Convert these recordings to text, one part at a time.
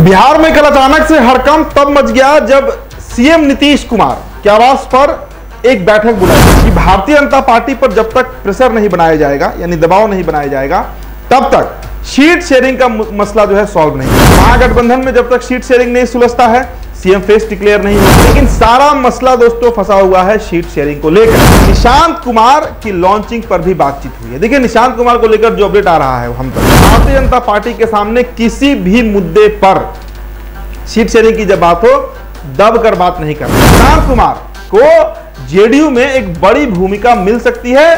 बिहार में कल अचानक से हड़कंप तब मच गया जब सीएम नीतीश कुमार के आवास पर एक बैठक बुलाई कि भारतीय जनता पार्टी पर जब तक प्रेशर नहीं बनाया जाएगा, यानी दबाव नहीं बनाया जाएगा, तब तक सीट शेयरिंग का मसला जो है सॉल्व नहीं होगा। महागठबंधन में जब तक सीट शेयरिंग नहीं सुलझता है, सीएम फेस डिक्लेयर नहीं होगा। लेकिन सारा मसला दोस्तों फंसा हुआ है सीट शेयरिंग को लेकर। निशांत कुमार की लॉन्चिंग पर भी बातचीत हुई है। देखिए, निशांत कुमार को लेकर जो अपडेट आ रहा है हम तक, भारतीय जनता पार्टी के सामने किसी भी मुद्दे पर सीट शेयरिंग की जब बात हो, दब कर बात नहीं करना। निशांत कुमार को जेडीयू में एक बड़ी भूमिका मिल सकती है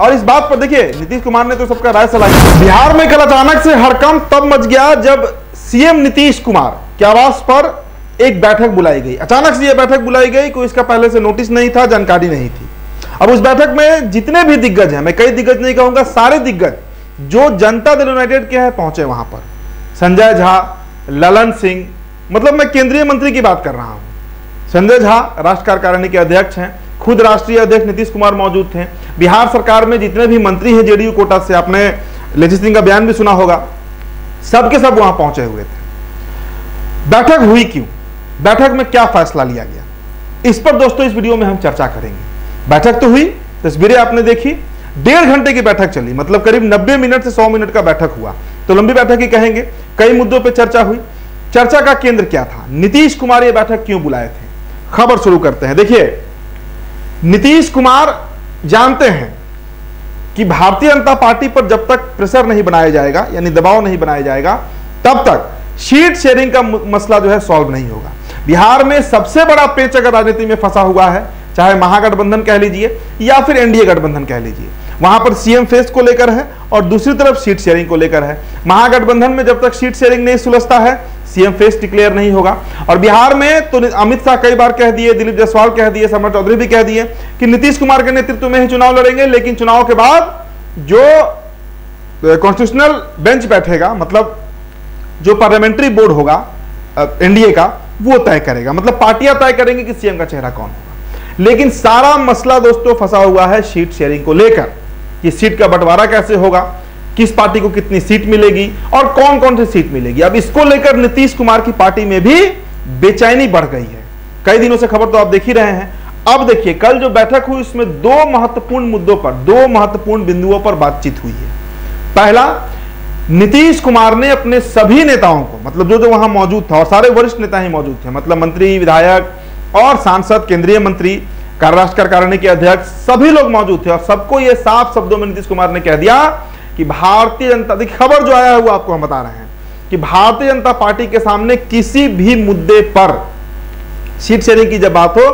और इस बात पर देखिए नीतीश कुमार ने तो सबका राय सलाह की। बिहार में कल अचानक से हड़कंप तब मच गया जब सीएम नीतीश कुमार के आवास पर एक बैठक बुलाई गई। अचानक से यह बैठक बुलाई गई, कोई इसका पहले से नोटिस नहीं था, जानकारी नहीं थी। अब उस बैठक में जितने भी दिग्गज हैं, मैं कई दिग्गज नहीं कहूंगा, सारे दिग्गज जो जनता दल यूनाइटेड के हैं पहुंचे वहां पर। संजय झा, ललन सिंह, मतलब मैं केंद्रीय मंत्री की बात कर रहा हूं। संजय झा राष्ट्र कार्यकारिणी के अध्यक्ष हैं, खुद राष्ट्रीय अध्यक्ष नीतीश कुमार मौजूद थे। बिहार सरकार में जितने भी मंत्री हैं जेडीयू कोटा से, आपने लेजी सिंह का बयान भी सुना होगा, सबके सब वहां पहुंचे हुए थे। बैठक हुई क्यों, बैठक में क्या फैसला लिया गया, इस पर दोस्तों इस वीडियो में हम चर्चा करेंगे। बैठक तो हुई, तस्वीरें आपने देखी, 1.5 घंटे की बैठक चली, मतलब करीब 90 मिनट से 100 मिनट का बैठक हुआ। तो लंबी बैठक ही कहेंगे। कई मुद्दों पर चर्चा हुई। चर्चा का केंद्र क्या था, नीतीश कुमार ये बैठक क्यों बुलाए थे। खबर शुरू करते हैं। देखिए, नीतीश कुमार जानते हैं कि भारतीय जनता पार्टी पर जब तक प्रेशर नहीं बनाया जाएगा, यानी दबाव नहीं बनाया जाएगा, तब तक सीट शेयरिंग का मसला जो है सॉल्व नहीं होगा। बिहार में सबसे बड़ा पेच अगर राजनीति में फंसा हुआ है, चाहे महागठबंधन कह लीजिए या फिर एनडीए गठबंधन कह लीजिए, वहां पर सीएम फेस को लेकर है और दूसरी तरफ सीट शेयरिंग को लेकर है। महागठबंधन में जब तक सीट शेयरिंग नहीं सुलझता है, सीएम फेस डिक्लेयर नहीं होगा। और बिहार में तो अमित शाह कई बार कह दिए, दिलीप जायसवाल कह दिए, सम्राट चौधरी भी कह दिए कि नीतीश कुमार के नेतृत्व में ही चुनाव लड़ेंगे, लेकिन चुनाव के बाद जो कॉन्स्टिट्यूशनल बेंच बैठेगा, मतलब जो पार्लियामेंट्री बोर्ड होगा एनडीए का, वो तय करेगा, मतलब पार्टियां तय करेंगी कि सीएम का चेहरा कौन होगा। लेकिन सारा मसला दोस्तों फंसा हुआ है सीट शेयरिंग को लेकर कि सीट का बंटवारा कैसे होगा, किस पार्टी को कितनी सीट मिलेगी और कौन कौन सी सीट मिलेगी। अब इसको लेकर नीतीश कुमार की पार्टी में भी बेचैनी बढ़ गई है। कई दिनों से खबर तो आप देख ही रहे हैं। अब देखिए, कल जो बैठक हुई उसमें 2 महत्वपूर्ण मुद्दों पर, 2 महत्वपूर्ण बिंदुओं पर बातचीत हुई है। पहला, नीतीश कुमार ने अपने सभी नेताओं को, मतलब जो वहां मौजूद था, और सारे वरिष्ठ नेता ही मौजूद थे, मतलब मंत्री, विधायक और सांसद, केंद्रीय मंत्री, राष्ट्र कार्यकारिणी के अध्यक्ष, सभी लोग मौजूद थे और सबको यह साफ शब्दों में नीतीश कुमार ने कह दिया कि भारतीय जनता, देखिए खबर जो आया है वो आपको हम बता रहे हैं कि भारतीय जनता पार्टी के सामने किसी भी मुद्दे पर सीट शेयरिंग की जब बात हो,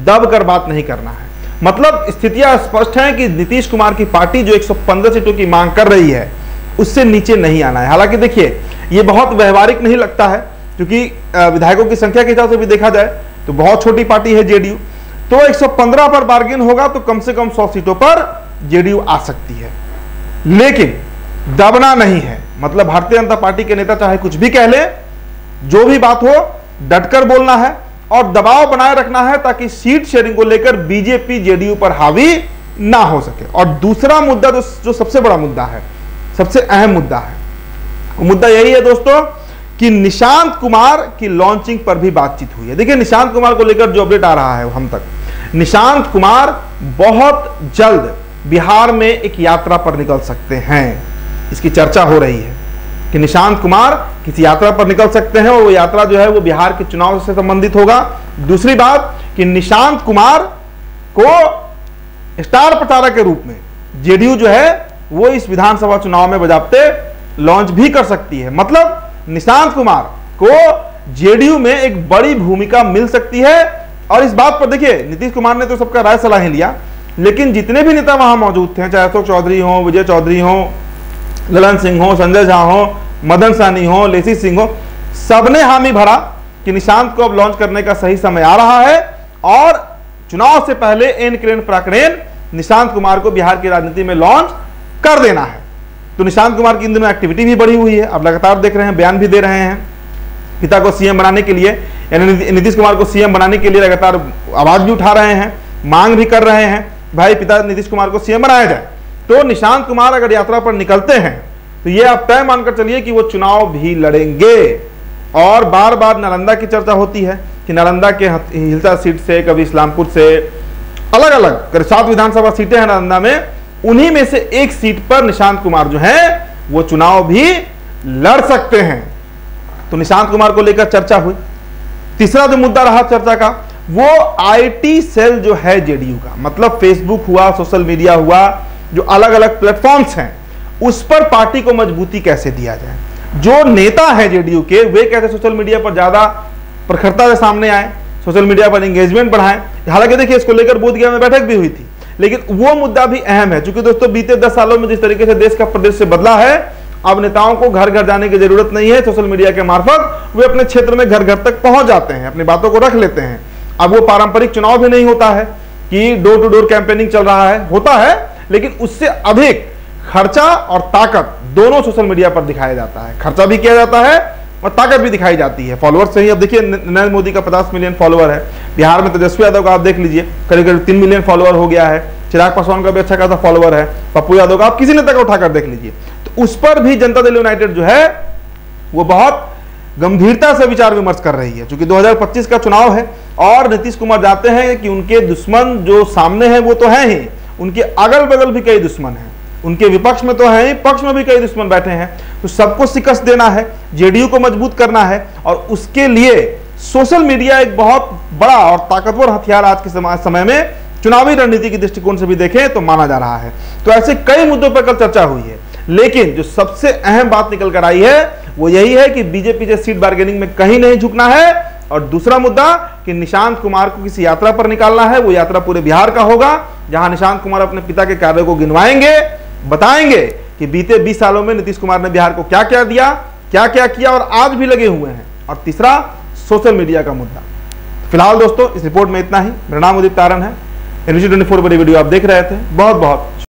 दब कर बात नहीं करना है। मतलब स्थितियां स्पष्ट हैं कि नीतीश कुमार की पार्टी जो 115 सीटों की मांग कर रही है, उससे नीचे नहीं आना है। हालांकि देखिए, ये बहुत व्यवहारिक नहीं लगता है, क्योंकि विधायकों की संख्या के हिसाब से भी देखा जाए तो बहुत छोटी पार्टी है जेडीयू। तो 115 पर बार्गेन होगा तो कम से कम 100 सीटों पर जेडीयू आ सकती है, लेकिन दबना नहीं है। मतलब भारतीय जनता पार्टी के नेता चाहे कुछ भी कह ले, जो भी बात हो डटकर बोलना है और दबाव बनाए रखना है ताकि सीट शेयरिंग को लेकर बीजेपी जेडीयू पर हावी ना हो सके। और दूसरा मुद्दा जो सबसे बड़ा मुद्दा है, सबसे अहम मुद्दा है, वो मुद्दा यही है दोस्तों कि निशांत कुमार की लॉन्चिंग पर भी बातचीत हुई है। देखिए, निशांत कुमार को लेकर जो अपडेट आ रहा है हम तक, निशांत कुमार बहुत जल्द बिहार में एक यात्रा पर निकल सकते हैं। इसकी चर्चा हो रही है कि निशांत कुमार किसी यात्रा पर निकल सकते हैं और वो यात्रा जो है वो बिहार के चुनाव से संबंधित होगा। दूसरी बात कि निशांत कुमार को स्टार प्रचारक के रूप में जेडीयू जो है वो इस विधानसभा चुनाव में बजाबते लॉन्च भी कर सकती है। मतलब निशांत कुमार को जेडीयू में एक बड़ी भूमिका मिल सकती है। और इस बात पर देखिए, नीतीश कुमार ने तो सबका राय सलाह ही लिया, लेकिन जितने भी नेता वहां मौजूद थे, चाहे अशोक चौधरी हो, विजय चौधरी हो, ललन सिंह हो, संजय झा हो, मदन सहनी हो, लेसी सिंह हो, सबने हामी भरा कि निशांत को अब लॉन्च करने का सही समय आ रहा है और चुनाव से पहले एन क्रेन प्राक्रेन निशांत कुमार को बिहार की राजनीति में लॉन्च कर देना है। तो निशांत कुमार की इन दिनों एक्टिविटी भी बढ़ी हुई है। अब लगातार देख रहे हैं, बयान भी दे रहे हैं, पिता को सीएम बनाने के लिए, यानी नीतीश कुमार को सीएम बनाने के लिए लगातार आवाज भी उठा रहे हैं, मांग भी कर रहे हैं, भाई पिता नीतीश कुमार को सीएम बनाया जाए। तो निशांत कुमार अगर यात्रा पर निकलते हैं तो ये आप तय मानकर चलिए कि वो चुनाव भी लड़ेंगे। और बार बार नालंदा की चर्चा होती है कि नालंदा के हिलसा सीट से, कभी इस्लामपुर से, अलग अलग 7 विधानसभा सीटें हैं नालंदा में, उन्हीं में से एक सीट पर निशांत कुमार जो है वो चुनाव भी लड़ सकते हैं। तो निशांत कुमार को लेकर चर्चा हुई। तीसरा जो मुद्दा रहा चर्चा का वो आईटी सेल जो है जेडीयू का, मतलब फेसबुक हुआ, सोशल मीडिया हुआ, जो अलग अलग प्लेटफॉर्म्स हैं, उस पर पार्टी को मजबूती कैसे दिया जाए। जो नेता है जेडीयू के वे कैसे सोशल मीडिया पर ज्यादा प्रखरता से सामने आए, सोशल मीडिया पर एंगेजमेंट बढ़ाएं। हालांकि देखिए इसको लेकर बोधगया में बैठक भी हुई थी, लेकिन वो मुद्दा भी अहम है, क्योंकि दोस्तों बीते 10 सालों में जिस तरीके से देश का परिदृश्य बदला है, अब नेताओं को घर घर जाने की जरूरत नहीं है। सोशल मीडिया के मार्फत वे अपने क्षेत्र में घर घर तक पहुंच जाते हैं, अपनी बातों को रख लेते हैं। अब वो पारंपरिक चुनाव भी नहीं होता है कि डोर टू डोर कैंपेनिंग चल रहा है, होता है, लेकिन उससे अधिक खर्चा और ताकत दोनों सोशल मीडिया पर दिखाया जाता है। खर्चा भी किया जाता है और ताकत भी दिखाई जाती है। फॉलोअर्स से ही अब देखिए नरेंद्र मोदी का 50 मिलियन फॉलोअर है, बिहार में तेजस्वी यादव का आप देख लीजिए करीब करीब 3 मिलियन फॉलोअर हो गया है, चिराग पासवान का भी अच्छा खासा फॉलोअर है, पप्पू यादव का, आप किसी नेता का उठाकर देख लीजिए। तो उस पर भी जनता दल यूनाइटेड जो है वो बहुत गंभीरता से विचार विमर्श कर रही है, क्योंकि 2025 का चुनाव है और नीतीश कुमार जानते हैं कि उनके दुश्मन जो सामने हैं वो तो हैं ही, उनके अगल बगल भी कई दुश्मन हैं, उनके विपक्ष में तो है ही, पक्ष में भी कई दुश्मन बैठे हैं। तो सबको शिकस्त देना है, जेडीयू को मजबूत करना है, और उसके लिए सोशल मीडिया एक बहुत बड़ा और ताकतवर हथियार आज के समय में चुनावी रणनीति के दृष्टिकोण से भी देखें तो माना जा रहा है। तो ऐसे कई मुद्दों पर कल चर्चा हुई है, लेकिन जो सबसे अहम बात निकल कर आई है वो यही है कि बीजेपी से सीट बार्गेनिंग में कहीं नहीं झुकना है। और दूसरा मुद्दा कि निशांत कुमार को किसी यात्रा पर निकालना है, वो यात्रा पूरे बिहार का होगा, जहां निशांत कुमार अपने पिता के कार्यों को गिनवाएंगे, बताएंगे कि बीते 20 सालों में नीतीश कुमार ने बिहार को क्या क्या दिया, क्या क्या किया, और आज भी लगे हुए हैं। और तीसरा सोशल मीडिया का मुद्दा। फिलहाल दोस्तों इस रिपोर्ट में इतना ही। मेरा नाम उदित तारण है, NBC 24 बड़ी वीडियो आप देख रहे थे, बहुत बहुत शुक्रिया।